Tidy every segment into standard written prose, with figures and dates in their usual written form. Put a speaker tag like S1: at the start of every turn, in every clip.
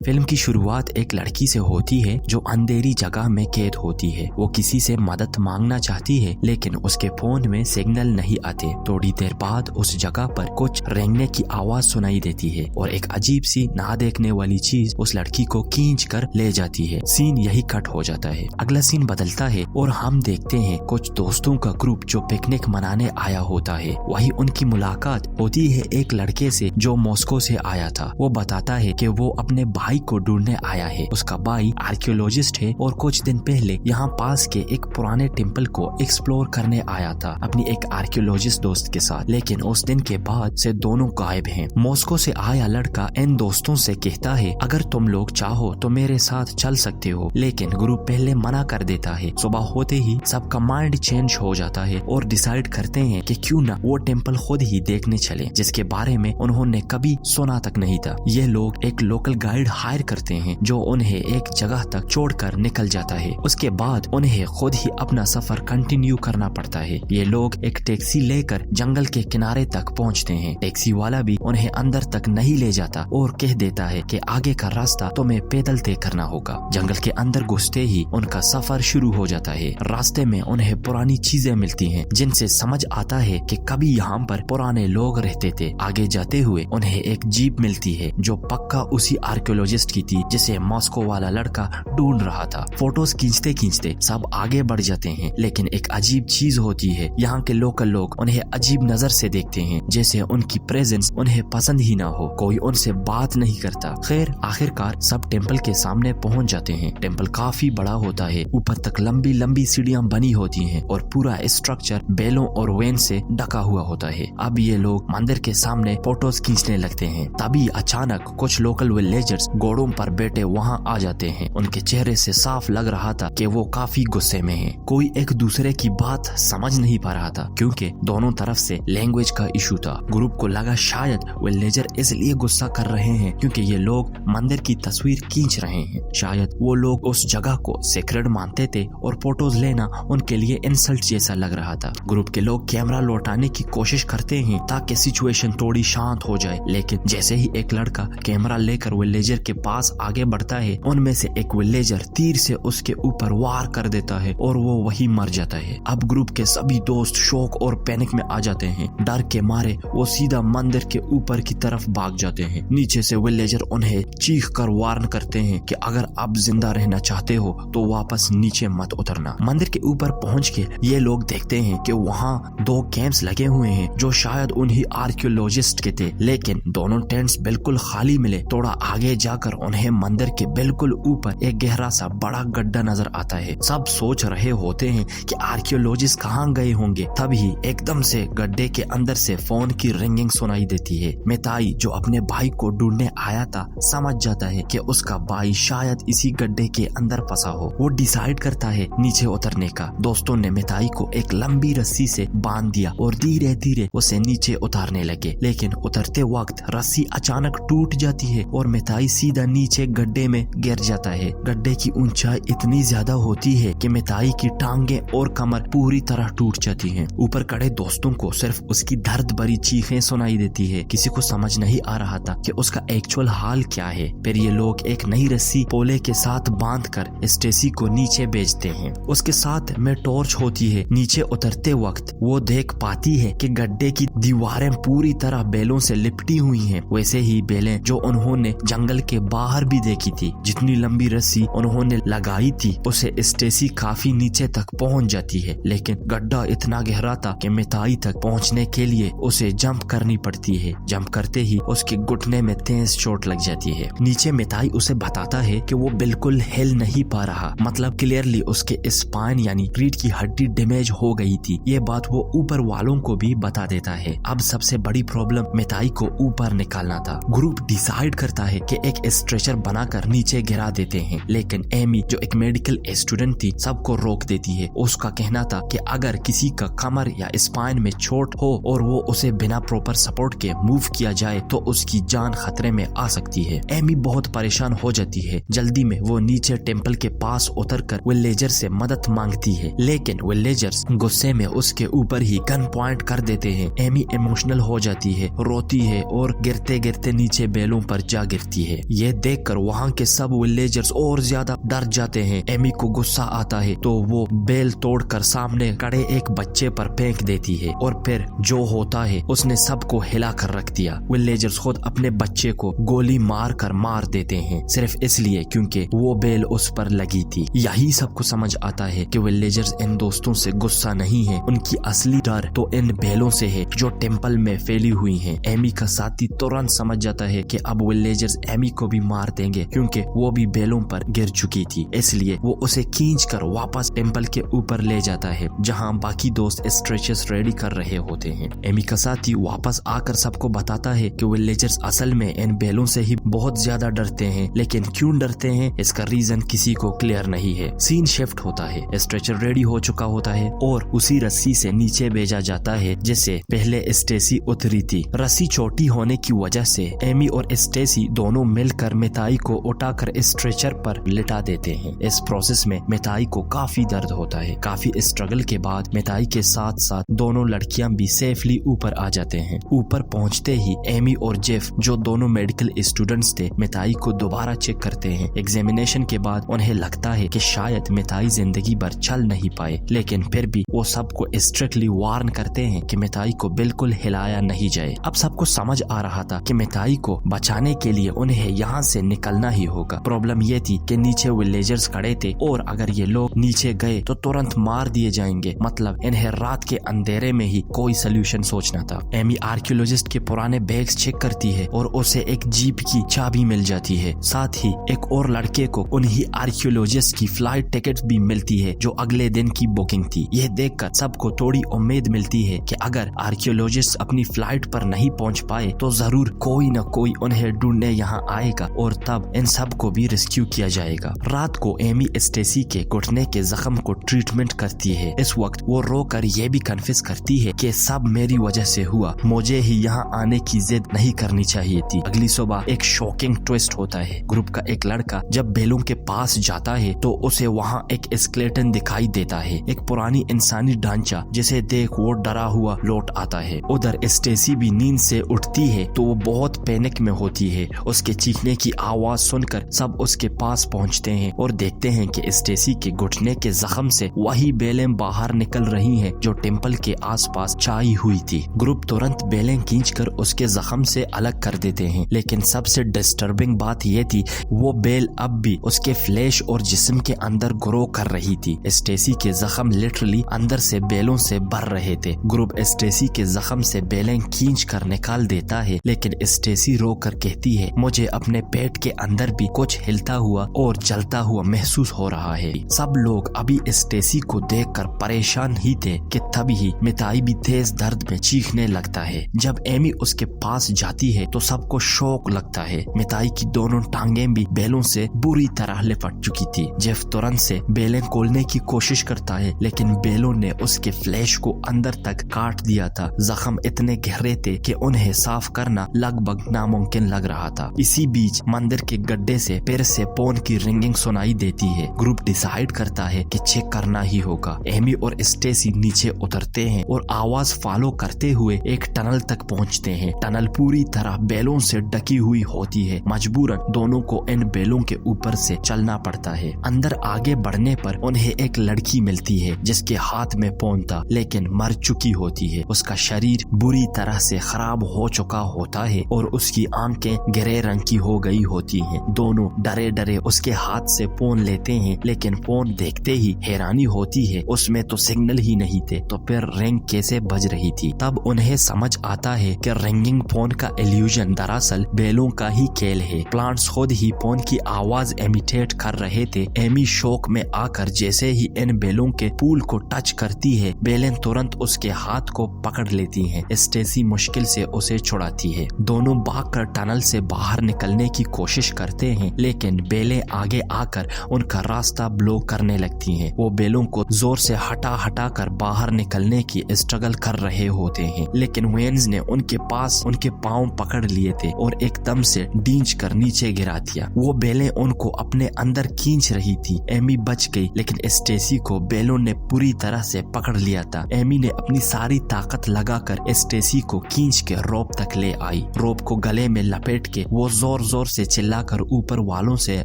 S1: Film की शुरुआत एक लड़की से होती है जो अंधेरी जगह में कैद होती है। वो किसी से मदद मांगना चाहती है लेकिन उसके फोन में सिग्नल नहीं आते। थोड़ी देर बाद उस जगह पर कुछ रेंगने की आवाज सुनाई देती है और एक अजीब सी ना देखने वाली चीज उस लड़की को खींच कर ले जाती है। सीन यही कट हो जाता है। अगला सीन बदलता है और हम देखते हैं कुछ दोस्तों का ग्रुप जो पिकनिक मनाने आया होता है। वही उनकी मुलाकात होती है एक लड़के से जो मॉस्को से आया था। वो बताता है कि वो अपने भाई को ढूंढने आया है। उसका भाई आर्कियोलॉजिस्ट है और कुछ दिन पहले यहाँ पास के एक पुराने टेम्पल को एक्सप्लोर करने आया था अपनी एक आर्कियोलॉजिस्ट दोस्त के साथ, लेकिन उस दिन के बाद से दोनों गायब हैं। मॉस्को से आया लड़का इन दोस्तों से कहता है अगर तुम लोग चाहो तो मेरे साथ चल सकते हो, लेकिन ग्रुप पहले मना कर देता है। सुबह होते ही सबका माइंड चेंज हो जाता है और डिसाइड करते हैं कि क्यों ना वो टेम्पल खुद ही देखने चले जिसके बारे में उन्होंने कभी सुना तक नहीं था। ये लोग एक लोकल गाइड हायर करते हैं जो उन्हें एक जगह तक छोड़कर निकल जाता है। उसके बाद उन्हें खुद ही अपना सफर कंटिन्यू करना पड़ता है। ये लोग एक टैक्सी लेकर जंगल के किनारे तक पहुंचते हैं। टैक्सी वाला भी उन्हें अंदर तक नहीं ले जाता और कह देता है कि आगे का रास्ता तुम्हें पैदल तय करना होगा। जंगल के अंदर घुसते ही उनका सफर शुरू हो जाता है। रास्ते में उन्हें पुरानी चीजें मिलती हैं जिनसे समझ आता है कि कभी यहाँ पर पुराने लोग रहते थे। आगे जाते हुए उन्हें एक जीप मिलती है जो पक्का उसी आर्कियोलॉजिस्ट की थी जिसे मॉस्को वाला लड़का ढूंढ रहा था। फोटोज खींचते खींचते सब आगे बढ़ जाते हैं, लेकिन एक अजीब चीज होती है। यहाँ के लोकल लोग उन्हें अजीब नजर से देखते हैं, जैसे उनकी प्रेजेंस उन्हें पसंद ही ना हो। कोई उनसे बात नहीं करता। खैर आखिरकार सब टेम्पल के सामने पहुँच जाते हैं। टेम्पल काफी बड़ा होता है। ऊपर तक लंबी लंबी सीढ़ियाँ बनी होती हैं और पूरा स्ट्रक्चर बेलों और वेन से ढका हुआ होता है। अब ये लोग मंदिर के सामने फोटोज खींचने लगते हैं। तभी अचानक कुछ लोकल विलेजर्स घोड़ों पर बैठे वहाँ आ जाते हैं। उनके चेहरे से साफ लग रहा था कि वो काफी गुस्से में हैं। कोई एक दूसरे की बात समझ नहीं पा रहा था क्योंकि दोनों तरफ से लैंग्वेज का इशू था। ग्रुप को लगा शायद विलेजर इसलिए गुस्सा कर रहे हैं क्योंकि ये लोग मंदिर की तस्वीर खींच रहे हैं। शायद वो लोग उस जगह को सेक्रेड मानते थे और फोटोज लेना उनके लिए इंसल्ट जैसा लग रहा था। ग्रुप के लोग कैमरा लौटाने की कोशिश करते हैं ताकि सिचुएशन थोड़ी शांत हो जाए, लेकिन जैसे ही एक लड़का कैमरा लेकर विलेजर के पास आगे बढ़ता है, उनमें से एक विलेजर तीर से उसके ऊपर वार कर देता है और वो वही मर जाता है। अब ग्रुप के सभी दोस्त शौक और पैनिक में आ जाते हैं। डर के मारे वो सीधा मंदिर के ऊपर की तरफ भाग जाते हैं। नीचे से विलेजर उन्हें चीख कर वार्न करते हैं कि अगर आप जिंदा रहना चाहते हो तो वापस नीचे मत उतरना। मंदिर के ऊपर पहुंच के ये लोग देखते हैं कि वहाँ 2 कैंप्स लगे हुए हैं जो शायद उन्हीं आर्कियोलॉजिस्ट के थे, लेकिन दोनों टेंट्स बिल्कुल खाली मिले। थोड़ा आगे जाकर उन्हें मंदिर के बिल्कुल ऊपर एक गहरा सा बड़ा गड्ढा नजर आता है। सब सोच रहे होते हैं कि आर्कियोलॉजिस्ट कहाँ गए होंगे। तभी एकदम से गड्ढे के अंदर से फोन की रिंगिंग सुनाई देती है। मिताई जो अपने भाई को ढूंढने आया था समझ जाता है कि उसका भाई शायद इसी गड्ढे के अंदर फंसा हो। वो डिसाइड करता है नीचे उतरने का। दोस्तों ने मिताई को एक लंबी रस्सी से बांध दिया और धीरे धीरे उसे नीचे उतारने लगे, लेकिन उतरते वक्त रस्सी अचानक टूट जाती है और मिताई सीधा नीचे गड्ढे में गिर जाता है। गड्ढे की ऊंचाई इतनी ज्यादा होती है कि मिताई की टांगे और कमर पूरी तरह टूट जाती हैं। ऊपर खड़े दोस्तों को सिर्फ उसकी दर्द भरी चीखें सुनाई देती है। किसी को समझ नहीं आ रहा था कि उसका एक्चुअल हाल क्या है। फिर ये लोग एक नई रस्सी पोले के साथ बांधकर स्टेसी को नीचे भेजते हैं। उसके साथ में टॉर्च होती है। नीचे उतरते वक्त वो देख पाती है कि गड्ढे की दीवारें पूरी तरह बेलों से लिपटी हुई हैं, वैसे ही बेलें जो उन्होंने जंगल के बाहर भी देखी थी। जितनी लंबी रस्सी उन्होंने लगाई थी उसे स्टेसी काफी नीचे तक पहुंच जाती है, लेकिन गड्ढा इतना गहरा था कि मिताई तक पहुंचने के लिए उसे जंप करनी पड़ती है। जंप करते ही उसके घुटने में तेज चोट लग जाती है। नीचे मिताई उसे बताता है कि वो बिल्कुल हिल नहीं पा रहा, मतलब क्लियरली उसके स्पाइन यानी रीढ़ की हड्डी डैमेज हो गई थी। ये बात वो ऊपर वालों को भी बता देता है। अब सबसे बड़ी प्रॉब्लम मिताई को ऊपर निकालना था। ग्रुप डिसाइड करता है कि एक स्ट्रेचर बनाकर नीचे गिरा देते हैं, लेकिन एमी जो एक मेडिकल स्टूडेंट थी सबको रोक देती है। उसका कहना था कि अगर किसी का कमर या स्पाइन में चोट हो और वो उसे बिना प्रॉपर सपोर्ट के मूव किया जाए तो उसकी जान खतरे में आ सकती है। एमी बहुत परेशान हो जाती है। जल्दी में वो नीचे टेम्पल के पास उतरकर विलेजर से मदद मांगती है, लेकिन विलेजर्स गुस्से में उसके ऊपर ही गन पॉइंट कर देते हैं। एमी इमोशनल हो जाती है, रोती है और गिरते गिरते नीचे बेलों पर जा गिरती है। ये देखकर वहाँ के सब विलेजर्स और ज्यादा डर जाते हैं। एमी को गुस्सा आता है तो वो बेल तोड़कर सामने खड़े एक बच्चे पर फेंक देती है और फिर जो होता है उसने सबको हिला कर रख दिया। विलेजर्स खुद अपने बच्चे को गोली मार कर मार देते हैं सिर्फ इसलिए क्योंकि वो बेल उस पर लगी थी। यही सबको समझ आता है कि विलेजर्स इन दोस्तों से गुस्सा नहीं है, उनकी असली डर तो इन बेलों से है जो टेम्पल में फैली हुई हैं। एमी का साथी तुरंत समझ जाता है कि अब विलेजर्स एमी को भी मार देंगे क्योंकि वो भी बेलों पर गिर चुकी थी, इसलिए वो उसे खींचकर वापस टेम्पल के ऊपर ले जाता है जहाँ बाकी दोस्त स्ट्रेचेस रेडी कर रहे होते हैं। एमी का साथी वापस आकर सबको बताता है कि विलेजर्स असल में इन बेलों से ही बहुत ज्यादा डरते हैं, लेकिन क्यों डरते हैं इसका रीजन किसी को क्लियर नहीं है। सीन शिफ्ट होता है, स्ट्रेचर रेडी हो चुका होता है और उसी रस्सी से नीचे भेजा जाता है जिससे पहले स्टेसी उतरी थी। रस्सी छोटी होने की वजह से एमी और स्टेसी दोनों मिलकर मिताई को उठाकर स्ट्रेचर पर लिटा देते हैं। इस प्रोसेस में मिताई को काफी दर्द होता है। काफी स्ट्रगल के बाद मिताई के साथ साथ दोनों लड़कियां भी सेफली ऊपर आ जाते हैं। ऊपर पहुंचते ही एमी और जेफ जो दोनों मेडिकल स्टूडेंट्स थे मिताई को दोबारा चेक करते हैं। एग्जामिनेशन के बाद उन्हें लगता है कि शायद मिताई जिंदगी भर चल नहीं पाए, लेकिन फिर भी वो सबको स्ट्रिक्टली वार्न करते हैं कि मिताई को बिल्कुल हिलाया नहीं जाए। अब सबको समझ आ रहा था कि मिताई को बचाने के लिए उन्हें यहाँ से निकलना ही होगा। प्रॉब्लम ये थी कि नीचे विलेजर्स खड़े थे और अगर ये लोग नीचे गए तो तुरंत मार दिए जाएंगे, मतलब इन्हें रात के अंधेरे में ही कोई सोल्यूशन सोचना था। एमी आर्कियोलॉजिस्ट के पुराने बैग्स चेक करती है और उसे एक जीप की चाबी मिल जाती है। साथ ही एक और लड़के को उन्हीं आर्कियोलॉजिस्ट की फ्लाइट टिकट भी मिलती है जो अगले दिन की बुकिंग थी। यह देखकर सबको थोड़ी उम्मीद मिलती है कि अगर आर्कियोलॉजिस्ट अपनी फ्लाइट पर नहीं पहुंच पाए तो जरूर कोई न कोई उन्हें ढूंढने यहाँ आएगा और तब इन सबको भी रेस्क्यू किया जाएगा। रात को एमी स्टेसी के घुटने के जख्म को ट्रीटमेंट करती है। इस वक्त वो रोकर ये भी कन्फेस करती है कि सब मेरी वजह से हुआ, मुझे ही यहाँ आने की जिद नहीं करनी चाहिए थी। अगली सुबह एक शॉकिंग ट्विस्ट होता है। ग्रुप का एक लड़का जब बेलों के पास जाता है तो उसे वहाँ एक स्केलेटन दिखाई देता है, एक पुरानी इंसानी ढांचा जिसे देख वो डरा हुआ लौट आता है। उधर स्टेसी भी नींद से उठती है तो वो बहुत पैनिक में होती है। उसके चीखने की आवाज सुनकर सब उसके पास पहुंचते हैं और देखते हैं कि स्टेसी के घुटने के जख्म से वही बेलें बाहर निकल रही हैं जो टेम्पल के आसपास छाई हुई थी। ग्रुप तुरंत बेलें खींचकर उसके जख्म से अलग कर देते हैं, लेकिन सबसे डिस्टर्बिंग बात यह थी वो बेल अब भी उसके फ्लैश और जिस्म के अंदर ग्रो कर रही थी। स्टेसी के जख्म लिटरली अंदर से बेलों से भर रहे थे। ग्रुप स्टेसी के जख्म से बेलें खींच कर निकाल देता है, लेकिन स्टेसी रो कर कहती है मुझे अपने पेट के अंदर भी कुछ हिलता हुआ और जलता हुआ महसूस हो रहा है। सब लोग अभी स्टेसी को देखकर परेशान ही थे कि तभी मिताई भी तेज दर्द में चीखने लगता है। जब एमी उसके पास जाती है तो सबको शौक लगता है। मिताई की दोनों टांगें भी बेलों से बुरी तरह लिपट चुकी थी। जेफ तुरंत से बेलें खोलने की कोशिश करता है, लेकिन बेलों ने उसके फ्लैश को अंदर तक काट दिया था। जख्म इतने गहरे थे कि उन्हें साफ करना लगभग नामुमकिन लग रहा था। इसी बीच मंदिर के गड्ढे से फिर से फोन की रिंगिंग सुनाई देती है। ग्रुप डिसाइड करता है कि चेक करना ही होगा। एमी और स्टेसी नीचे उतरते हैं और आवाज फॉलो करते हुए एक टनल तक पहुंचते हैं। टनल पूरी तरह बेलों से ढकी हुई होती है। मजबूरन दोनों को इन बेलों के ऊपर से चलना पड़ता है। अंदर आगे बढ़ने पर उन्हें एक लड़की मिलती है जिसके हाथ में फोन था, लेकिन मर चुकी होती है। उसका शरीर बुरी तरह से खराब हो चुका होता है और उसकी आंखें गहरे रंग की हो गई होती हैं। दोनों डरे डरे उसके हाथ से फोन लेते हैं, लेकिन फोन देखते ही हैरानी होती है उसमें तो सिग्नल ही नहीं थे, तो फिर रिंग कैसे बज रही थी। तब उन्हें समझ आता है कि रिंगिंग फोन का इल्यूजन दरअसल बेलों का ही खेल है। प्लांट्स खुद ही फोन की आवाज इमिटेट कर रहे थे। एमी शौक में आकर जैसे ही इन बेलों के पूल को टच करती है, बेलें तुरंत उसके हाथ को पकड़ लेती हैं। स्टेसी मुश्किल से उसे छुड़ाती है। दोनों भागकर टनल से बाहर निकलने की कोशिश करते हैं, लेकिन बेलें आगे आकर उनका रास्ता ब्लॉक करने लगती हैं। वो बेलों को जोर से हटा कर बाहर निकलने की स्ट्रगल कर रहे होते हैं, लेकिन वेन्स ने उनके पास उनके पांव पकड़ लिए थे और एकदम से डींच कर नीचे गिरा दिया। वो बेलें उनको अपने अंदर खींच रही थी। एमी बच गई, लेकिन स्टेसी को बेलों ने पूरी तरह से पकड़ लिया था। एमी ने अपनी सारी ताकत लगाकर स्टेसी को खींच के रोप तक ले आई। रोप को गले में लपेट के वो जोर जोर जोर से चिल्लाकर ऊपर वालों से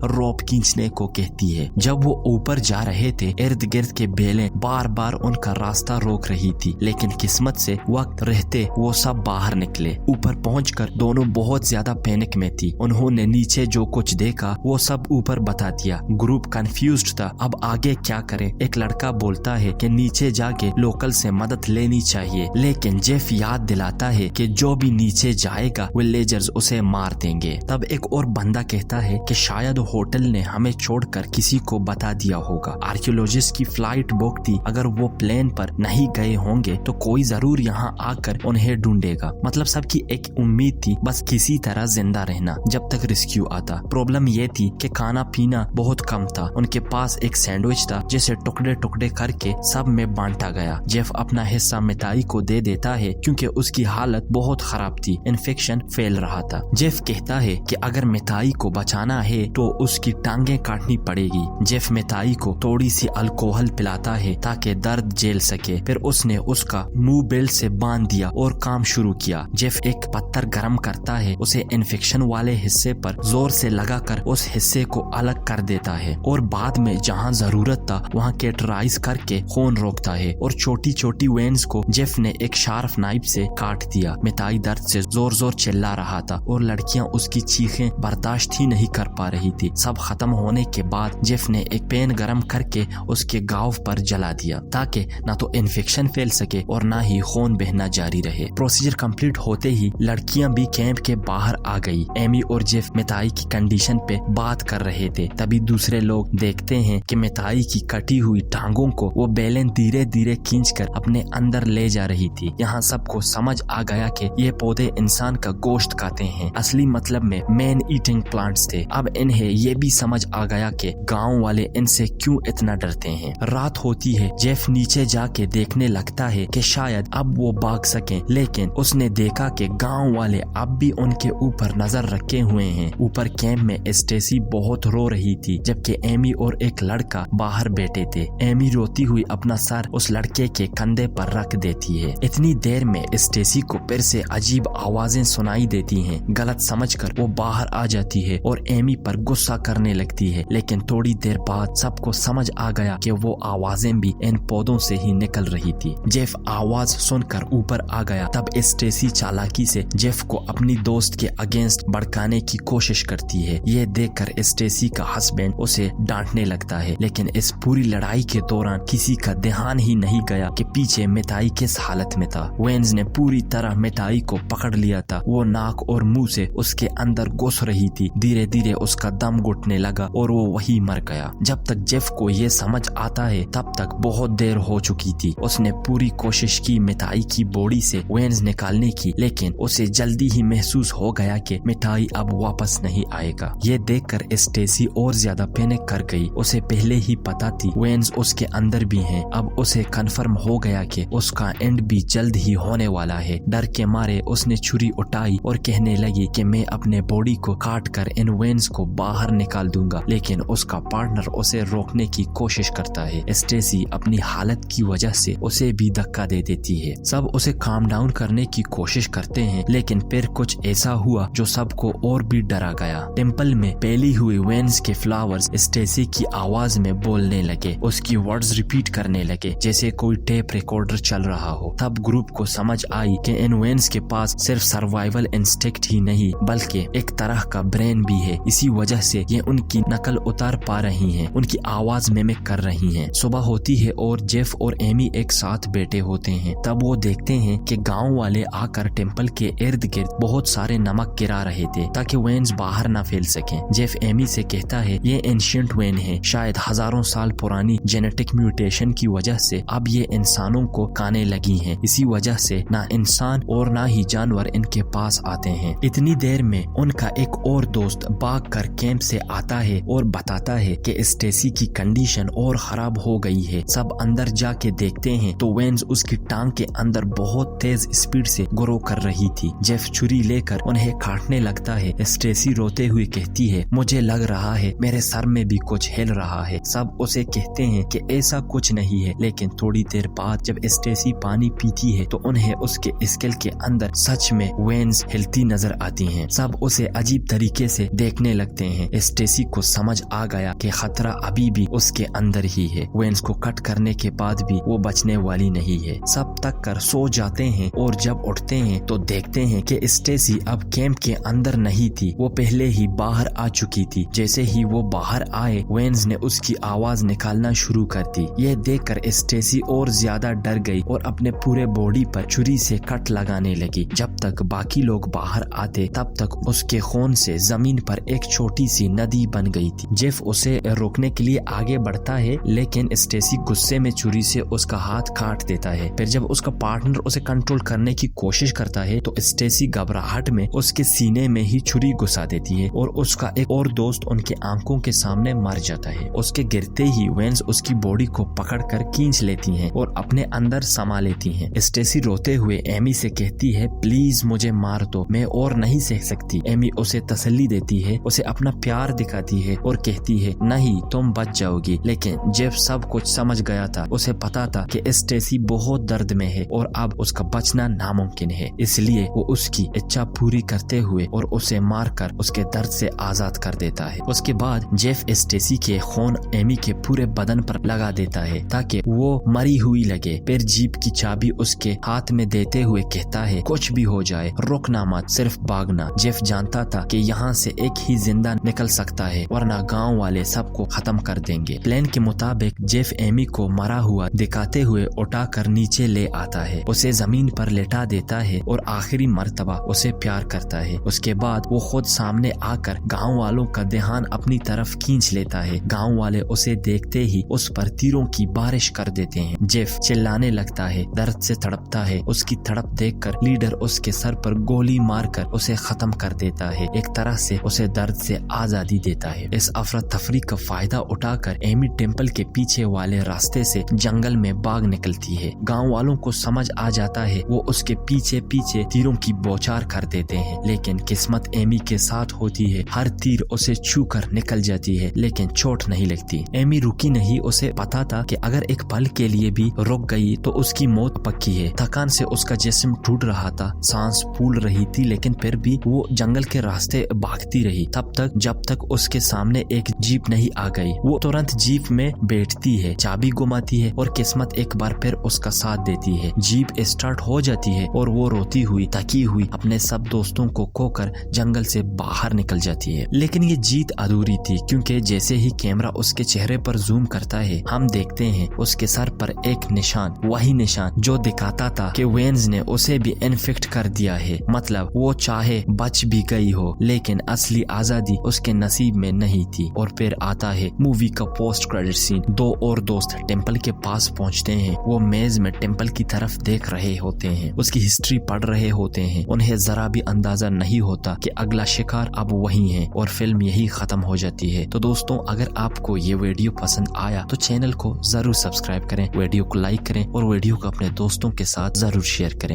S1: रोप खींचने को कहती है। जब वो ऊपर जा रहे थे, इर्द गिर्द के बेलें बार बार उनका रास्ता रोक रही थी, लेकिन किस्मत से वक्त रहते वो सब बाहर निकले। ऊपर पहुंचकर दोनों बहुत ज्यादा पैनिक में थी। उन्होंने नीचे जो कुछ देखा वो सब ऊपर बता दिया। ग्रुप कंफ्यूज्ड था, अब आगे क्या करे। एक लड़का बोलता है कि नीचे जाके लोकल से मदद लेनी चाहिए, लेकिन जेफ याद दिलाता है कि जो भी नीचे जाएगा विलेजर्स उसे मार देंगे। तब एक और बंदा कहता है कि शायद होटल ने हमें छोड़कर किसी को बता दिया होगा। आर्कियोलॉजिस्ट की फ्लाइट बुक थी, अगर वो प्लेन पर नहीं गए होंगे तो कोई जरूर यहाँ आकर उन्हें ढूंढेगा। मतलब सबकी एक उम्मीद थी, बस किसी तरह जिंदा रहना जब तक रेस्क्यू आता। प्रॉब्लम ये थी कि खाना पीना बहुत कम था। उनके पास एक सैंडविच था जिसे टुकड़े टुकड़े करके सब में बांटा गया। जेफ अपना हिस्सा मिताई को दे देता है क्योंकि उसकी हालत बहुत खराब थी, इन्फेक्शन फैल रहा था। जेफ कहता है कि अगर मिताई को बचाना है तो उसकी टांगें काटनी पड़ेगी। जेफ मिताई को थोड़ी सी अल्कोहल पिलाता है ताकि दर्द झेल सके। फिर उसने उसका मुंह बेल्ट से बांध दिया और काम शुरू किया। जेफ एक पत्थर गर्म करता है, उसे इन्फेक्शन वाले हिस्से पर जोर से लगाकर उस हिस्से को अलग कर देता है और बाद में जहां जरूरत था वहां कैटेराइज करके खून रोकता है और छोटी छोटी वेन्स को जेफ ने एक शार्प नाइफ से काट दिया। मिताई दर्द से जोर जोर चिल्ला रहा था और लड़कियां उसकी चीखें बर्दाश्त ही नहीं कर पा रही थी। सब खत्म होने के बाद जेफ ने एक पेन गरम करके उसके घाव पर जला दिया ताकि ना तो इन्फेक्शन फैल सके और ना ही खून बहना जारी रहे। प्रोसीजर कंप्लीट होते ही लड़कियां भी कैंप के बाहर आ गई। एमी और जेफ मिताई की कंडीशन पे बात कर रहे थे। तभी दूसरे लोग देखते हैं कि मिताई की कटी हुई टांगों को वो बेलन धीरे धीरे खींचकर अपने अंदर ले जा रही थी। यहाँ सबको समझ आ गया कि ये पौधे इंसान का गोश्त खाते हैं, असली मतलब में मैन ईटिंग प्लांट्स थे। अब इन्हें ये भी समझ आ गया कि गांव वाले इनसे क्यों इतना डरते हैं। रात होती है। जेफ नीचे जाके देखने लगता है कि शायद अब वो भाग सकें, लेकिन उसने देखा कि गांव वाले अब भी उनके ऊपर नजर रखे हुए हैं। ऊपर कैंप में स्टेसी बहुत रो रही थी जबकि एमी और एक लड़का बाहर बैठे थे। एमी रोती हुई अपना सर उस लड़के के कंधे पर रख देती है। इतनी देर में स्टेसी को फिर से अजीब आवाजें सुनाई देती हैं। गलत समझकर वो बाहर आ जाती है और एमी पर गुस्सा करने लगती है, लेकिन थोड़ी देर बाद सबको समझ आ गया कि वो आवाजें भी इन पौधों से ही निकल रही थी। जेफ आवाज सुनकर ऊपर आ गया। तब स्टेसी चालाकी से जेफ को अपनी दोस्त के अगेंस्ट भड़काने की कोशिश करती है। ये देखकर स्टेसी का हस्बैंड उसे डांटने लगता है, लेकिन इस पूरी लड़ाई के दौरान किसी का ध्यान ही नहीं गया कि पीछे मिताई किस हालत में था। वेन्स ने पूरी तरह मिताई को पकड़ लिया था। वो नाक और मुंह से उसके अंदर घुस रही थी। धीरे धीरे उसका दम घुटने लगा और वो वही मर गया। जब तक जेफ को ये समझ आता है तब तक बहुत देर हो चुकी थी। उसने पूरी कोशिश की मिताई की बॉडी से वेन्स निकालने की, लेकिन उसे जल्दी ही महसूस हो गया कि मिताई अब वापस नहीं आएगा। ये देखकर स्टेसी और ज्यादा पैनिक कर गई। उसे पहले ही पता थी वेन्स उसके अंदर भी हैं। अब उसे कंफर्म हो गया कि उसका एंड भी जल्द ही होने वाला है। डर के मारे उसने छुरी उठाई और कहने लगी कि मैं अपने बॉडी को काट कर इन वेन्स को बाहर निकाल दूंगा, लेकिन उसका पार्टनर उसे रोकने की कोशिश करता है। स्टेसी अपनी हालत की वजह से उसे भी धक्का दे देती है। सब उसे काम डाउन करने की कोशिश करते हैं, लेकिन फिर कुछ ऐसा हुआ जो सबको और भी डरा गया। टेम्पल में फैली हुई वेन्स के फ्लावर्स स्टेसी की आवाज में बोलने लगे। उसकी वर्ड्स रिपीट करने लगे जैसे कोई टेप रिकॉर्डर चल रहा हो। तब ग्रुप को समझ आई कि इन वेन्स के पास सिर्फ सर्वाइवल इंस्टिंक्ट ही नहीं बल्कि एक तरह का ब्रेन भी है। इसी वजह से ये उनकी नकल उतार पा रही हैं, उनकी आवाज मिमिक कर रही हैं। सुबह होती है और जेफ और एमी एक साथ बैठे होते हैं। तब वो देखते हैं कि गांव वाले आकर टेम्पल के इर्द गिर्द बहुत सारे नमक गिरा रहे थे ताकि वेन्स बाहर ना फैल सकें। जेफ एमी से कहता है ये एंशिएंट वेन है, शायद हजारों साल पुरानी जेनेटिक म्यूटेशन की वजह से अब ये इंसानों को खाने लगी हैं। इसी वजह से ना इंसान और ना ही जानवर इनके पास आते हैं। इतनी देर में उनका एक और दोस्त भाग कर कैंप से आता है और बताता है कि स्टेसी की कंडीशन और खराब हो गई है। सब अंदर जाके देखते हैं तो वेन्स उसकी टांग के अंदर बहुत तेज स्पीड से ग्रो कर रही थी। जेफ छुरी लेकर उन्हें काटने लगता है। स्टेसी रोते हुए कहती है मुझे लग रहा है मेरे सर में भी कुछ हिल रहा है। सब उसे कहते हैं कि ऐसा कुछ नहीं है, लेकिन थोड़ी देर बाद जब स्टेसी पानी पीती है तो उन्हें उसके स्केल के अंदर सच में वेन्स हिलती नजर आती हैं। सब उसे उसे अजीब तरीके से देखने लगते हैं। स्टेसी को समझ आ गया कि खतरा अभी भी उसके अंदर ही है। वेन्स को कट करने के बाद भी वो बचने वाली नहीं है। सब तक कर सो जाते हैं और जब उठते हैं तो देखते हैं कि स्टेसी अब कैंप के अंदर नहीं थी, वो पहले ही बाहर आ चुकी थी। जैसे ही वो बाहर आए, वेन्स ने उसकी आवाज निकालना शुरू कर दी। यह देखकर स्टेसी और ज्यादा डर गई और अपने पूरे बॉडी पर छुरी से कट लगाने लगी। जब तक बाकी लोग बाहर आते तब तक उसके खून से जमीन पर एक छोटी सी नदी बन गई थी। जेफ उसे रोकने के लिए आगे बढ़ता है, लेकिन स्टेसी गुस्से में छुरी से उसका हाथ काट देता है। फिर जब उसका पार्टनर उसे कंट्रोल करने की कोशिश करता है तो स्टेसी घबराहट में उसके सीने में ही छुरी घुसा देती है और उसका एक और दोस्त उनके आंखों के सामने मर जाता है। उसके गिरते ही वेन्स उसकी बॉडी को पकड़कर खींच लेती हैं और अपने अंदर समा लेती हैं। स्टेसी रोते हुए एमी से कहती है, प्लीज मुझे मार दो, मैं और नहीं सह सकती। एमी उसे तसल्ली देती है, उसे अपना प्यार दिखाती है और कहती है, नहीं, तुम बच जाओगी। लेकिन जेफ सब कुछ समझ गया था। उसे पता था कि स्टेसी बहुत दर्द में है और अब उसका बचना नामुमकिन है, इसलिए वो उसकी इच्छा पूरी करते हुए और उसे मारकर उसके दर्द से आजाद कर देता है। उसके बाद जेफ स्टेसी के खून एमी के पूरे बदन पर लगा देता है ताकि वो मरी हुई लगे। फिर जीप की चाबी उसके हाथ में देते हुए कहता है, कुछ भी हो जाए रुकना मत, सिर्फ भागना। जेफ जानता था कि यहाँ से एक ही जिंदा निकल सकता है, वरना गांव वाले सबको खत्म कर देंगे। प्लान के मुताबिक जेफ एमी को मरा हुआ दिखाते हुए उठाकर नीचे ले आता है, उसे जमीन पर लेटा देता है और आखिरी मर्तबा उसे प्यार करता है। उसके बाद वो खुद सामने आकर गांव वालों का ध्यान अपनी तरफ खींच लेता है। गांव वाले उसे देखते ही उस पर तीरों की बारिश कर देते हैं। जेफ चिल्लाने लगता है, दर्द से तड़पता है। उसकी तड़प देखकर लीडर उसके सर पर गोली मारकर उसे खत्म कर देता है, एक तरह से उसे दर्द से आजादी देता है। इस अफरा तफरी का फायदा उठाकर एमी टेम्पल के पीछे वाले रास्ते से जंगल में भाग निकलती है। गांव वालों को समझ आ जाता है, वो उसके पीछे पीछे तीरों की बौछार कर देते हैं, लेकिन किस्मत एमी के साथ होती है। हर तीर उसे छू कर निकल जाती है, लेकिन चोट नहीं लगती। एमी रुकी नहीं, उसे पता था कि अगर एक पल के लिए भी रुक गई तो उसकी मौत पक्की है। थकान से उसका जिस्म टूट रहा था, सांस फूल रही थी, लेकिन फिर भी वो जंगल के रास्ते भागती रही तब तक जब तक उसके सामने एक जीप नहीं आ गई। वो तुरंत जीप में बैठती है, चाबी घुमाती है और किस्मत एक बार फिर उसका साथ देती है। जीप स्टार्ट हो जाती है और वो रोती हुई, थकी हुई अपने सब दोस्तों को खोकर जंगल से बाहर निकल जाती है। लेकिन ये जीत अधूरी थी, क्योंकि जैसे ही कैमरा उसके चेहरे पर जूम करता है, हम देखते हैं उसके सर पर एक निशान, वही निशान जो दिखाता था कि वेन्स ने उसे भी इन्फेक्ट कर दिया है। मतलब वो चाहे बच भी गई हो, लेकिन असली आजादी उसके नसीब में नहीं थी। और फिर आता है मूवी का पोस्ट क्रेडिट सीन। दो और दोस्त टेम्पल के पास पहुंचते हैं। वो मेज में टेम्पल की तरफ देख रहे होते हैं, उसकी हिस्ट्री पढ़ रहे होते हैं। उन्हें जरा भी अंदाजा नहीं होता कि अगला शिकार अब वही है और फिल्म यही खत्म हो जाती है। तो दोस्तों, अगर आपको ये वीडियो पसंद आया तो चैनल को जरूर सब्सक्राइब करें, वीडियो को लाइक करें और वीडियो को अपने दोस्तों के साथ जरूर शेयर करें।